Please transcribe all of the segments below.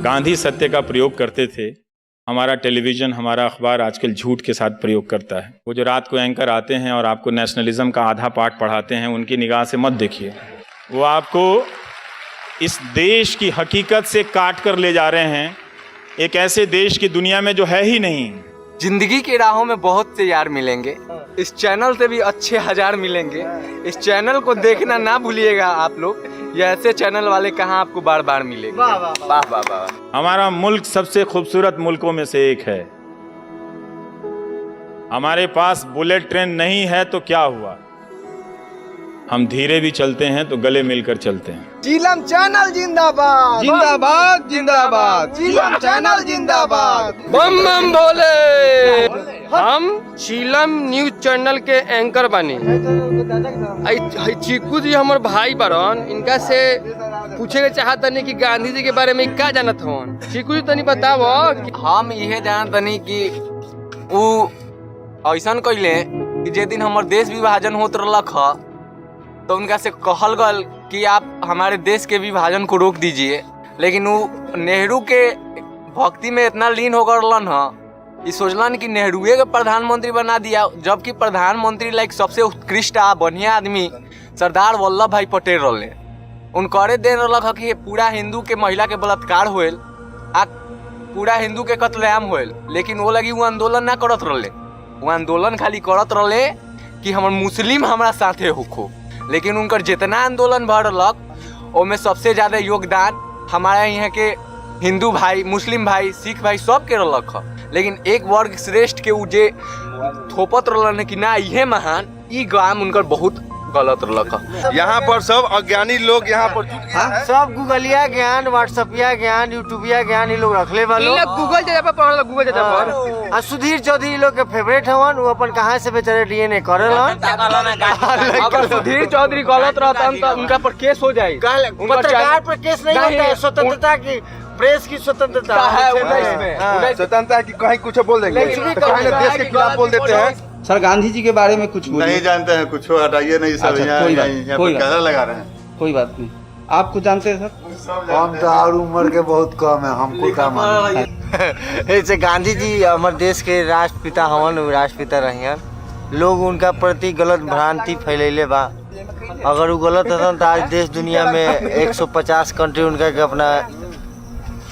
गांधी सत्य का प्रयोग करते थे, हमारा टेलीविज़न, हमारा अखबार आजकल झूठ के साथ प्रयोग करता है। वो जो रात को एंकर आते हैं और आपको नेशनलिज्म का आधा पाठ पढ़ाते हैं, उनकी निगाह से मत देखिए। वो आपको इस देश की हकीकत से काट कर ले जा रहे हैं, एक ऐसे देश की दुनिया में जो है ही नहीं। जिंदगी की राहों में बहुत से यार मिलेंगे, इस चैनल से भी अच्छे हजार मिलेंगे। इस चैनल को देखना ना भूलिएगा आप लोग, ये ऐसे चैनल वाले कहाँ आपको बार बार मिलेंगे। वाह वाह वाह वाह। हमारा मुल्क सबसे खूबसूरत मुल्कों में से एक है। हमारे पास बुलेट ट्रेन नहीं है तो क्या हुआ, हम धीरे भी चलते हैं तो गले मिलकर चलते हैं। चीलम चैनल जिंदाबाद जिंदाबाद जिंदाबाद, चीलम चैनल जिंदाबाद। बम बम बोले। हम चीलम न्यूज चैनल के एंकर बनी। चीकू जी हमारे भाई बरन, इनका से पूछे के चाहत नहीं कि गांधी जी के बारे में क्या जानत हन। चीकू जी तनी बताओ। हम यह जानत नहीं कि वो ऐसा कहले कि जे दिन हमारे देश विभाजन होत रहलक ह, तो उनका से कहल गल कि आप हमारे देश के विभाजन को रोक दीजिए, लेकिन वो नेहरू के भक्ति में इतना लीन हो गलन ह, ये सोचलन कि नेहरूए के प्रधानमंत्री बना दिया, जबकि प्रधानमंत्री लाइक सबसे उत्कृष्ट आ बढ़िया आदमी सरदार वल्लभ भाई पटेल रहले। उनकरे दे रहलक कि पूरा हिंदू के महिला के बलात्कार होल आ पूरा हिंदू के कत्लेआम होल, लेकिन वो लगी वो आंदोलन ना करत रहले। वो आंदोलन खाली करत रहले कि हमर मुस्लिम हमारा साथे होखो, लेकिन उनकर जितना आंदोलन भरलक ओमे सबसे ज्यादा योगदान हमारे यहाँ के हिंदू भाई, मुस्लिम भाई, सिख भाई सब के रहलक ह। लेकिन एक वर्ग श्रेष्ठ के उजे थोपत रहलन कि ना ये महान, ई काम उनकर बहुत गलत रहलक ह। यहाँ पर सब अज्ञानी लोग यहाँ पर सब गूगलिया ज्ञान, व्हाट्सएपिया ज्ञान, यूट्यूबिया ज्ञान ये लोग रखले वालों। गूगल जगह पर पढ़ल, गूगल जगह पर। और सुधीर चौधरी लोग के फेवरेट हवन, वो अपन कहाँ से बेचारे डीएनए करेलन। अगर सुधीर चौधरी गलत रहता तो उनका पर केस हो जाए। पत्रकार पर केस नहीं होता है, स्वतंत्रता की, प्रेस की स्वतंत्रता है। स्वतंत्रता की कहीं कुछ बोल देंगे, देश के खिलाफ बोल देते हैं। सर गांधी जी के बारे में कुछ नहीं जानते हैं, कुछ हटाइए नहीं सब। अच्छा, कोई बात लगा रहे हैं, कोई बात नहीं। आप कुछ जानते हैं सर? हम तो और उम्र के बहुत कम है, हमको क्या मालूम। ऐसे गांधी जी हमारे देश के राष्ट्रपिता हवन, राष्ट्रपिता रहियन। लोग उनका प्रति गलत भ्रांति फैलैले बा। अगर वो गलत हतन तो आज देश दुनिया में 150 कंट्री उनका के अपना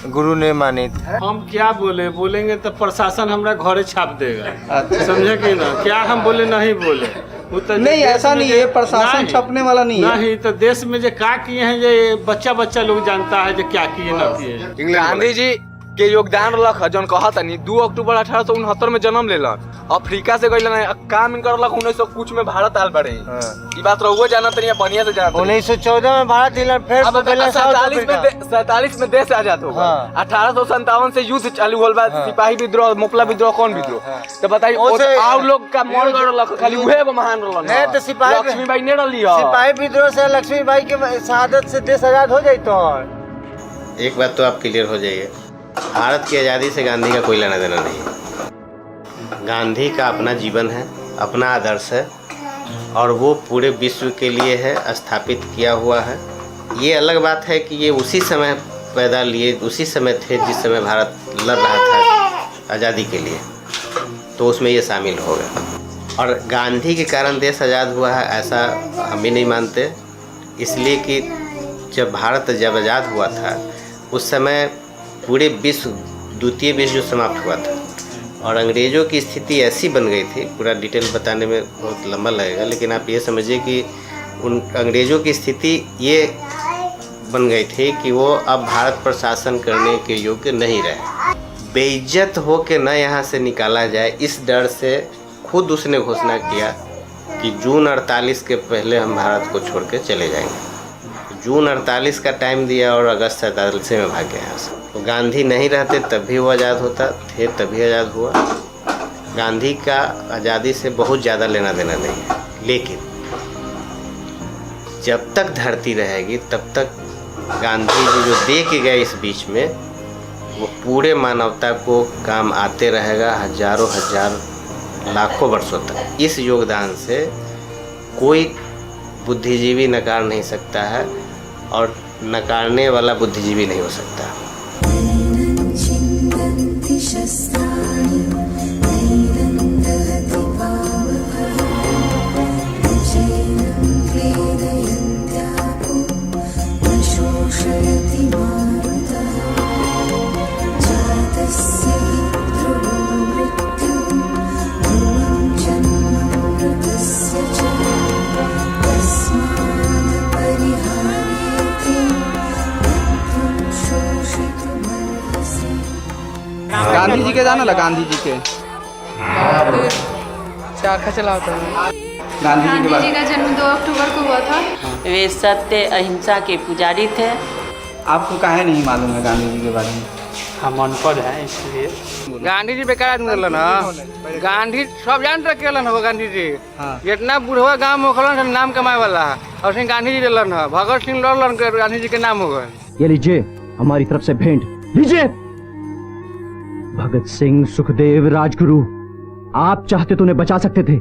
गुरु ने माने। हम क्या बोलेंगे तो प्रशासन हमारा घरे छाप देगा। समझे कि ना, क्या हम बोले नहीं बोले तो नहीं, ऐसा नहीं है, प्रशासन छपने वाला नहीं है। नहीं तो देश में जो क्या किए हैं, ये बच्चा लोग जानता है जो क्या किए ना किए। गांधी जी के योगदान रख जौन कहत नहीं, 2 अक्टूबर 1869 में जन्म लेलन, अफ्रीका से गइलन, काम इनकर रख 1900 कुछ में भारत आल बड़े। ई बात रहुओ जानत नहीं, बढ़िया से जानत। 1914 में भारत हिलन, फिर 47 में देश आजाद हो गया। 1857 से युद्ध चालू होल बा, सिपाही विद्रोह, मोपला विद्रोह, कौन विद्रोह तो बताइए। और लोग का मन कर खाली उहे एगो महान रहलन है तो सिपाही लक्ष्मीबाई ने रहली। सिपाही विद्रोह से लक्ष्मीबाई के शहादत से देश आजाद हो जाइतो। एक बात तो आप क्लियर हो जाइए, भारत की आज़ादी से गांधी का कोई लेना देना नहीं है। गांधी का अपना जीवन है, अपना आदर्श है, और वो पूरे विश्व के लिए है, स्थापित किया हुआ है। ये अलग बात है कि ये उसी समय पैदा लिए, उसी समय थे जिस समय भारत लड़ रहा था आज़ादी के लिए, तो उसमें ये शामिल हो गया। और गांधी के कारण देश आज़ाद हुआ है ऐसा हम भी नहीं मानते, इसलिए कि जब भारत आज़ाद हुआ था उस समय पूरे विश्व, द्वितीय विश्व युद्ध समाप्त हुआ था और अंग्रेज़ों की स्थिति ऐसी बन गई थी, पूरा डिटेल बताने में बहुत लंबा लगेगा, लेकिन आप ये समझिए कि उन अंग्रेज़ों की स्थिति ये बन गई थी कि वो अब भारत पर शासन करने के योग्य नहीं रहे। बेइज्जत हो के न यहाँ से निकाला जाए, इस डर से खुद उसने घोषणा किया कि जून 48 के पहले हम भारत को छोड़ के चले जाएंगे। जून 48 का टाइम दिया और अगस्त 47 में भाग गया यहाँ से। तो गांधी नहीं रहते तब भी वो आज़ाद होता, थे तभी आज़ाद हुआ। गांधी का आज़ादी से बहुत ज़्यादा लेना देना नहीं है, लेकिन जब तक धरती रहेगी तब तक गांधी जी जो दे के गए इस बीच में, वो पूरे मानवता को काम आते रहेगा हजारों हजार लाखों वर्षों तक। इस योगदान से कोई बुद्धिजीवी नकार नहीं सकता है और नकारने वाला बुद्धिजीवी नहीं हो सकता। शस्त्राणि नैनं दहति पावकः विजयनं वेदयन्त्यापो न शोषयति मारुतः जातस्य हि ध्रुवो मृत्युः ध्रुवं जन्ममृतस्य च तस्मात् परिहार्येते त्वं शोषितुमर्हसि। गांधी जी के जाना ला गांधी जी के चाखा चलाता है। गांधी जी के गांधी जी बारे का जन्म 2 अक्टूबर को हुआ था। वे सत्य अहिंसा के पुजारी थे। आपको काहे नहीं मालूम है गांधी जी के बारे में? हम अनपढ़ हैं इसलिए। गांधी जी बेकार आदमी रहलन ह। गांधी सब जान रखेलन हो गांधी जी। हाँ। जितना बुढ़वा गांव में होखलन सब नाम कमाए वाला है। और सिंह गांधी जी रहलन ह। भगत सिंह लड़लन के गांधी जी के नाम हो गए। ये लीजिए हमारी तरफ से भेंट लीजिए। भगत सिंह, सुखदेव, राजगुरु, आप चाहते तो उन्हें बचा सकते थे,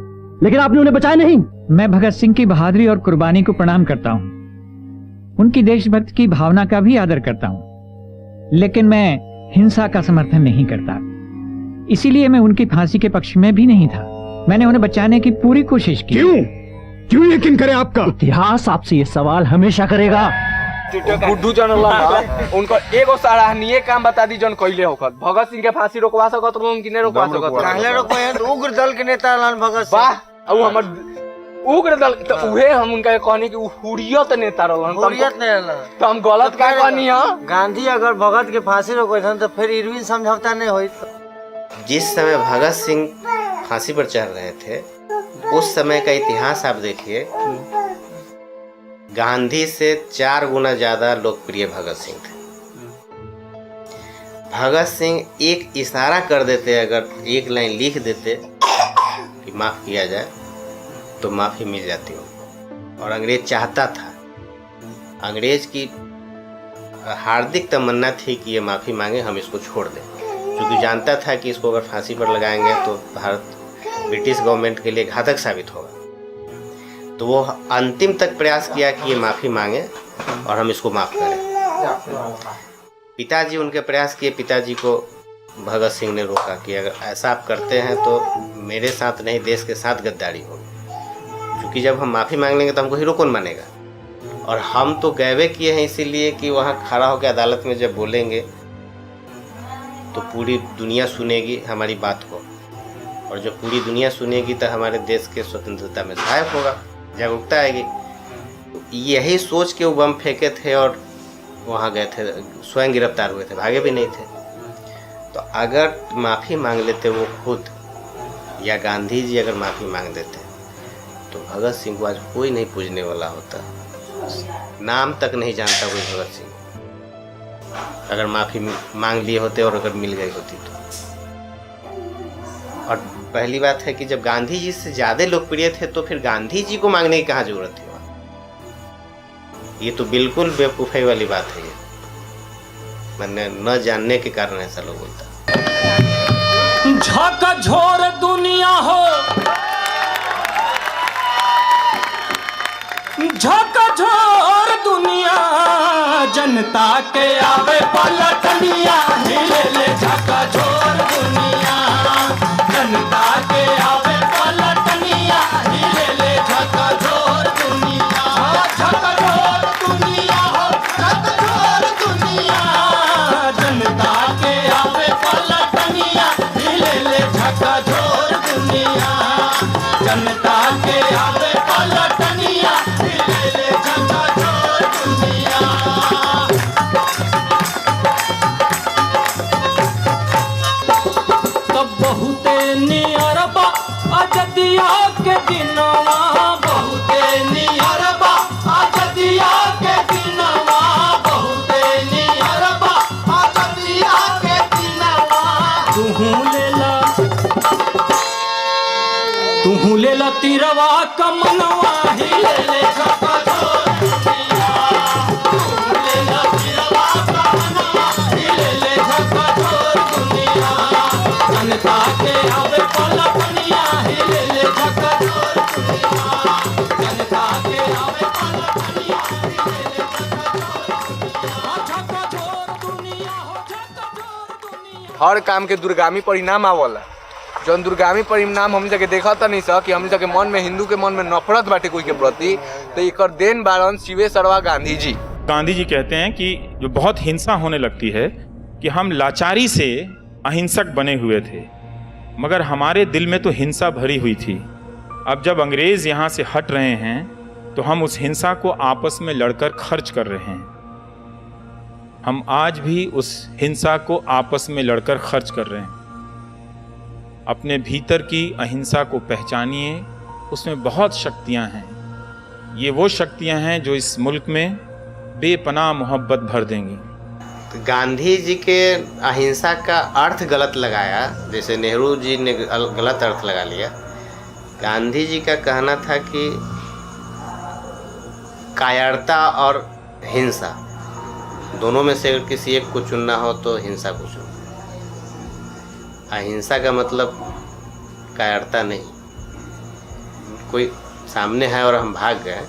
लेकिन आपने उन्हें बचाया नहीं। मैं भगत सिंह की बहादुरी और कुर्बानी को प्रणाम करता हूँ। उनकी देशभक्ति की भावना का भी आदर करता हूँ, लेकिन मैं हिंसा का समर्थन नहीं करता। इसीलिए मैं उनकी फांसी के पक्ष में भी नहीं था। मैंने उन्हें बचाने की पूरी कोशिश की। क्यों यकीन करे आपका? इतिहास आपसे ये सवाल हमेशा करेगा। बुद्धू जन उनको एगो सराहनीय काम बता दी जन कइले होखत। भगत सिंह के फांसी रोकवा सकत रहन कि नहीं रोकवा सकत? काहे रोकवाए? उग्र दल के नेता रहलन भगत सिंह। वाह, अब हमर उग्र दल तो उहे हम उनका कहनी कि हुरियत नेता रहलन। हुरियत नहीं रहलन तो हम गलत का कहनी ह? गांधी अगर भगत के फांसी रोकैथन तो फिर इरविन समझौता नहीं होइत। जिस समय भगत सिंह फांसी पर चढ़ रहे थे उस समय का इतिहास आप देखिए, गांधी से 4 गुना ज्यादा लोकप्रिय भगत सिंह थे। भगत सिंह एक इशारा कर देते, अगर एक लाइन लिख देते कि माफ किया जाए तो माफी मिल जाती हो। और अंग्रेज चाहता था, अंग्रेज की हार्दिक तमन्ना थी कि ये माफी मांगे, हम इसको छोड़ दें, क्योंकि जानता था कि इसको अगर फांसी पर लगाएंगे तो भारत ब्रिटिश गवर्नमेंट के लिए घातक साबित होगा। तो वो अंतिम तक प्रयास किया कि ये माफ़ी मांगे और हम इसको माफ़ करें। पिताजी उनके प्रयास किए, पिताजी को भगत सिंह ने रोका कि अगर ऐसा आप करते हैं तो मेरे साथ नहीं देश के साथ गद्दारी होगी, क्योंकि जब हम माफ़ी मांग लेंगे तो हमको हीरो कौन मानेगा। और हम तो गैवे किए हैं इसीलिए कि वहाँ खड़ा होकर अदालत में जब बोलेंगे तो पूरी दुनिया सुनेगी हमारी बात को, और जब पूरी दुनिया सुनेगी तो हमारे देश के स्वतंत्रता में सहायक होगा, जागरूकता आएगी। तो यही सोच के वो बम फेंके थे और वहाँ गए थे, स्वयं गिरफ्तार हुए थे, भागे भी नहीं थे। तो अगर माफ़ी मांग लेते वो खुद, या गांधी जी अगर माफ़ी मांग देते तो भगत सिंह को आज कोई नहीं पूजने वाला होता, नाम तक नहीं जानता कोई भगत सिंह, अगर माफ़ी मांग लिए होते और अगर मिल गई होती तो। और पहली बात है कि जब गांधी जी से ज़्यादा लोकप्रिय थे तो फिर गांधी जी को मांगने की कहाँ जरूरत थी वहाँ? ये तो बिल्कुल बेवकूफ़ी वाली बात है। ये मैंने न जानने के कारण ऐसा लोग बोलता। झकझोर दुनिया हो, झकझोर दुनिया, जनता के आवे पलटनिया, हिले ले झकझोर दुनिया, जनता के आवे पलटनिया, हिले ले झकझोर दुनिया, झकझोर दुनिया हो, झकझोर दुनिया, जनता के आवे पलटनिया, हिले ले झकझोर दुनिया, जनता के आवे पलटनिया, हिले ले झकझोर दुनिया। तब बहुते नियरबा अजदिया के दिनवा, बहुते नियरबा अजदिया के दिनवा, बहुते नियरबा अजदिया के दिनवा। तुहू लेला तिरवा कमनवा, हिले ले झकझोर दुनिया, तुहू लेला तिरवा कमनवा, हिले ले झकझोर दुनिया, जनता के आवे पलटनिया, हिले ले झकझोर दुनिया, जनता के आवे पलटनिया, हिले ले झकझोर दुनिया, झकझोर दुनिया हो, झकझोर दुनिया। हर काम के दूरगामी परिणाम आवला। जौन दूरगामी परिणाम हम जगह देखा था नहीं सर कि हम जगह मन में हिंदू के मन में नफरत बाटे कोई के प्रति, तो एक देन बारन शिवे सरवा गांधी जी। गांधी जी कहते हैं कि जो बहुत हिंसा होने लगती है कि हम लाचारी से अहिंसक बने हुए थे, मगर हमारे दिल में तो हिंसा भरी हुई थी। अब जब अंग्रेज यहाँ से हट रहे हैं तो हम उस हिंसा को आपस में लड़कर खर्च कर रहे हैं। हम आज भी उस हिंसा को आपस में लड़कर खर्च कर रहे हैं। अपने भीतर की अहिंसा को पहचानिए, उसमें बहुत शक्तियां हैं। ये वो शक्तियां हैं जो इस मुल्क में बेपनाह मोहब्बत भर देंगी। तो गांधी जी के अहिंसा का अर्थ गलत लगाया, जैसे नेहरू जी ने गलत अर्थ लगा लिया। गांधी जी का कहना था कि कायरता और हिंसा दोनों में से अगर किसी एक को चुनना हो तो हिंसा को चुनो। अहिंसा का मतलब कायरता नहीं। कोई सामने है और हम भाग गए,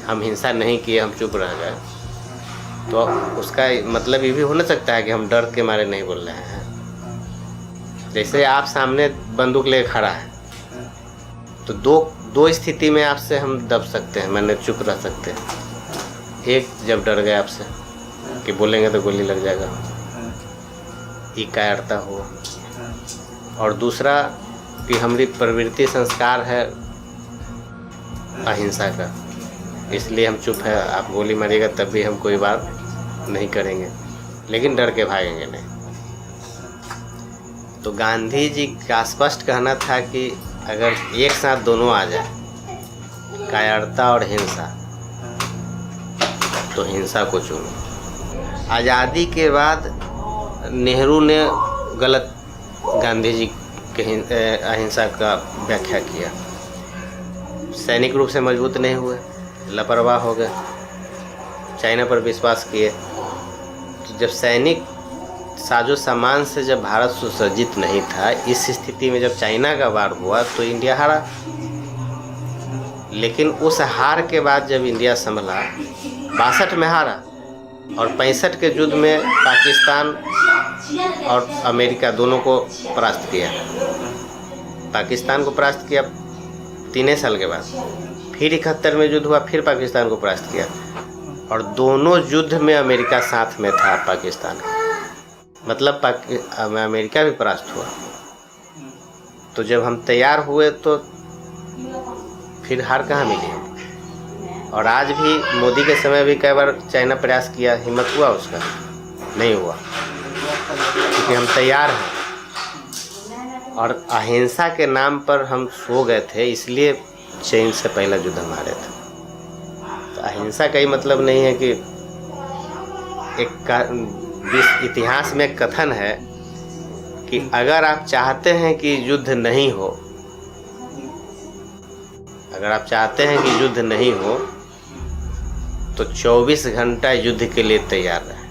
हम हिंसा नहीं किए, हम चुप रह गए, तो उसका मतलब ये भी हो न सकता है कि हम डर के मारे नहीं बोल रहे हैं। जैसे आप सामने बंदूक ले खड़ा है तो दो स्थिति में आपसे हम दब सकते हैं, मैंने चुप रह सकते हैं। एक, जब डर गए आपसे कि बोलेंगे तो गोली लग जाएगा, ये कायरता हो। और दूसरा कि हमारी प्रवृत्ति संस्कार है अहिंसा का, इसलिए हम चुप है। आप गोली मारिएगा तब भी हम कोई बात नहीं करेंगे, लेकिन डर के भागेंगे नहीं। तो गांधी जी का स्पष्ट कहना था कि अगर एक साथ दोनों आ जाए, कायरता और हिंसा, तो हिंसा को चुनो। आज़ादी के बाद नेहरू ने गलत गांधी जी के अहिंसा का व्याख्या किया। सैनिक रूप से मजबूत नहीं हुए, लापरवाह हो गए, चाइना पर विश्वास किए। तो जब सैनिक साजो सामान से जब भारत सुसज्जित नहीं था, इस स्थिति में जब चाइना का वार हुआ तो इंडिया हारा। लेकिन उस हार के बाद जब इंडिया संभला, 62 में हारा और 65 के युद्ध में पाकिस्तान और अमेरिका दोनों को परास्त किया। पाकिस्तान को परास्त किया 3 साल के बाद, फिर 71 में युद्ध हुआ, फिर पाकिस्तान को परास्त किया। और दोनों युद्ध में अमेरिका साथ में था पाकिस्तान, मतलब अमेरिका भी परास्त हुआ। तो जब हम तैयार हुए तो फिर हार कहाँ मिली। और आज भी मोदी के समय भी कई बार चाइना प्रयास किया, हिम्मत हुआ उसका? नहीं हुआ, क्योंकि हम तैयार हैं। और अहिंसा के नाम पर हम सो गए थे, इसलिए चीन से पहला युद्ध हम हारे थे। तो अहिंसा का ही मतलब नहीं है कि एक इतिहास में कथन है कि अगर आप चाहते हैं कि युद्ध नहीं हो, अगर आप चाहते हैं कि युद्ध नहीं हो तो 24 घंटा युद्ध के लिए तैयार रहें।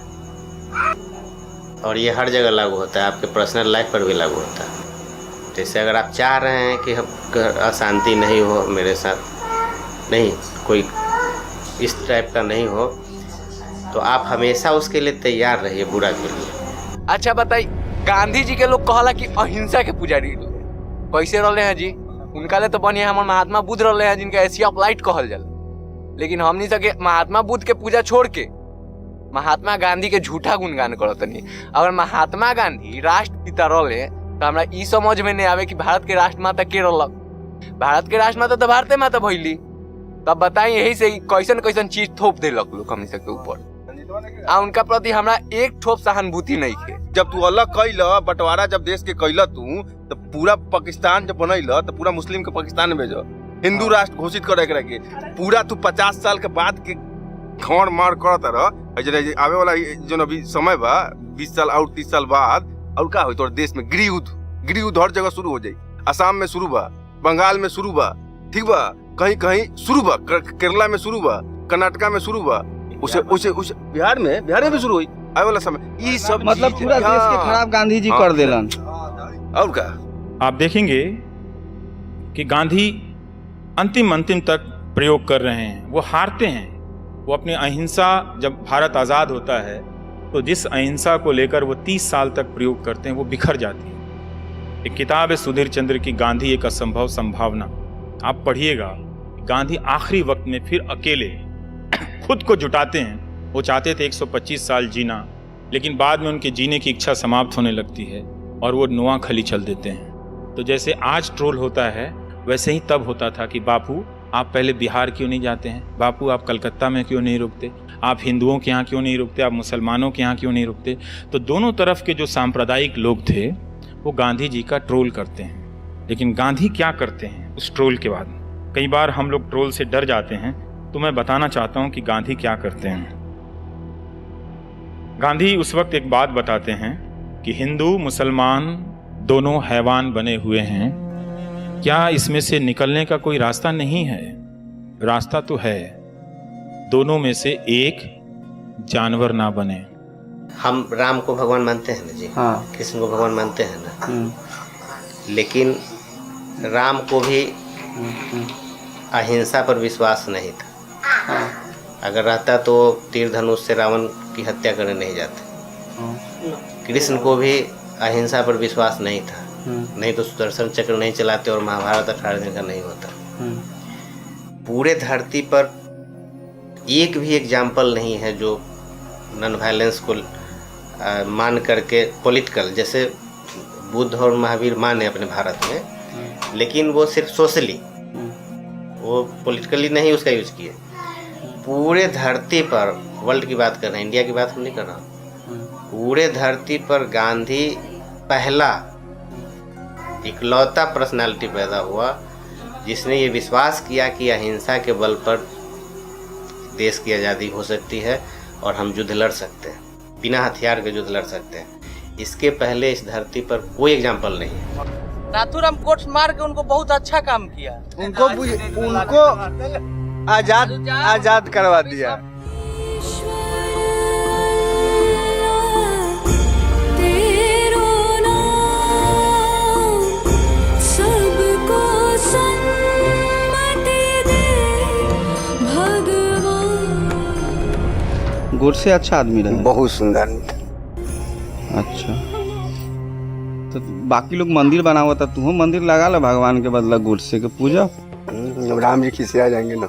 और ये हर जगह लागू होता है, आपके पर्सनल लाइफ पर भी लागू होता है। जैसे अगर आप चाह रहे हैं कि अशांति नहीं हो मेरे साथ, नहीं कोई इस टाइप का नहीं हो, तो आप हमेशा उसके लिए तैयार रहिए, बुरा के लिए। अच्छा बताइए, गांधी जी के लोग कहला कि अहिंसा के पुजारी कैसे रहे हैं जी? उनका ले तो बढ़िया हमारे महात्मा बुद्ध रहे हैं, जिनका एशिया ऑफ लाइट कहल जाला। लेकिन हमनी सके महात्मा बुद्ध के पूजा छोड़ के महात्मा गांधी के झूठा गुणगान करत नहीं। अगर महात्मा गांधी राष्ट्रपिता रहे तो हमरा ई समझ में नहीं आवे कि भारत के राष्ट्रमाता के रहलक। भारत के राष्ट्रमाता तो भारत माता भइली। तब बताई यही से कैसन कैसन चीज थोप देलक लोग हमनी सबके ऊपर, आ उनका प्रति हमरा एक ठोप सहानुभूति नहीं है। जब तू अलग कैल, बंटवारा जब देश के कैल तू, तो पूरा पाकिस्तान जब बनैल तो पूरा मुस्लिम के पाकिस्तान में भेजो, हिंदू राष्ट्र घोषित करे के पूरा तू 50 साल के बाद के खौड़ मार करत रह। आवे वाला जो अभी समय बा 20 साल और 30 साल बाद और का हो तोर देश में गृह युद्ध हर जगह शुरू हो जाई। असम में शुरू बा, बंगाल में शुरू बा, ठीक बा, कहीं कहीं शुरू बा, केरला में शुरू बा, कर्नाटका में शुरू बा, उसे बिहार में भी शुरू हुई आवे वाला समय। ये सब मतलब पूरा देश के खराब गांधी जी कर देलन। और का आप देखेंगे कि गांधी अंतिम तक प्रयोग कर रहे हैं, वो हारते हैं। वो अपनी अहिंसा, जब भारत आज़ाद होता है तो जिस अहिंसा को लेकर वो 30 साल तक प्रयोग करते हैं वो बिखर जाती है। एक किताब है सुधीर चंद्र की, गांधी एक असंभव संभावना। आप पढ़िएगा, गांधी आखिरी वक्त में फिर अकेले खुद को जुटाते हैं। वो चाहते थे 125 साल जीना, लेकिन बाद में उनके जीने की इच्छा समाप्त होने लगती है और वो नोआखली चल देते हैं। तो जैसे आज ट्रोल होता है, वैसे ही तब होता था कि बापू आप पहले बिहार क्यों नहीं जाते हैं, बापू आप कलकत्ता में क्यों नहीं रुकते, आप हिंदुओं के यहाँ क्यों नहीं रुकते, आप मुसलमानों के यहाँ क्यों नहीं रुकते। तो दोनों तरफ के जो सांप्रदायिक लोग थे वो गांधी जी का ट्रोल करते हैं। लेकिन गांधी क्या करते हैं उस ट्रोल के बाद? कई बार हम लोग ट्रोल से डर जाते हैं, तो मैं बताना चाहता हूँ कि गांधी क्या करते हैं। गांधी उस वक्त एक बात बताते हैं कि हिंदू मुसलमान दोनों हैवान बने हुए हैं, क्या इसमें से निकलने का कोई रास्ता नहीं है? रास्ता तो है, दोनों में से एक जानवर ना बने। हम राम को भगवान मानते हैं ना जी, हाँ। कृष्ण को भगवान मानते हैं ना, लेकिन राम को भी अहिंसा पर विश्वास नहीं था। अगर रहता तो तीर धनुष से रावण की हत्या करने नहीं जाते। कृष्ण को भी अहिंसा पर विश्वास नहीं था, नहीं तो सुदर्शन चक्र नहीं चलाते और महाभारत 18 दिन का नहीं होता। पूरे धरती पर एक भी एग्जाम्पल नहीं है जो नॉन वायलेंस को मान करके पॉलिटिकल, जैसे बुद्ध और महावीर माने अपने भारत में, लेकिन वो सिर्फ सोशली, वो पॉलिटिकली नहीं उसका यूज किए। पूरे धरती पर, वर्ल्ड की बात कर रहे हैं, इंडिया की बात हम नहीं कर रहा, पूरे धरती पर गांधी पहला इकलौता पर्सनालिटी पैदा हुआ जिसने ये विश्वास किया कि अहिंसा के बल पर देश की आज़ादी हो सकती है और हम युद्ध लड़ सकते हैं, बिना हथियार के युद्ध लड़ सकते हैं। इसके पहले इस धरती पर कोई एग्जाम्पल नहीं है। नाथूराम कोर्ट मार के उनको बहुत अच्छा काम किया, उनको आजाद करवा दिया। गोडसे अच्छा आदमी रहे, बहुत सुंदर। अच्छा तो बाकी लोग मंदिर बना हुआ था, तू मंदिर लगा लो भगवान के बदला गोडसे के पूजा। राम जी खिसिया जाएंगे ना।